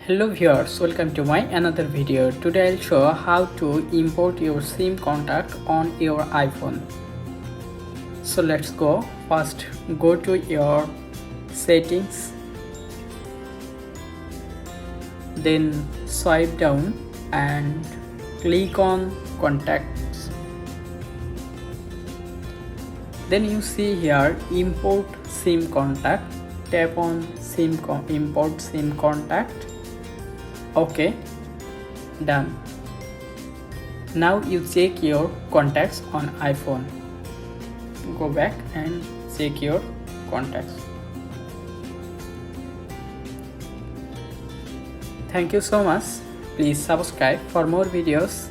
Hello viewers, welcome to my another video. Today I'll show how to import your SIM contact on your iPhone. So let's go. First go to your settings, then swipe down and click on contacts. Then you see here import SIM contact. Tap on import SIM contact. Okay, done. Now you check your contacts on iPhone. Go back and check your contacts. Thank you so much. Please subscribe for more videos.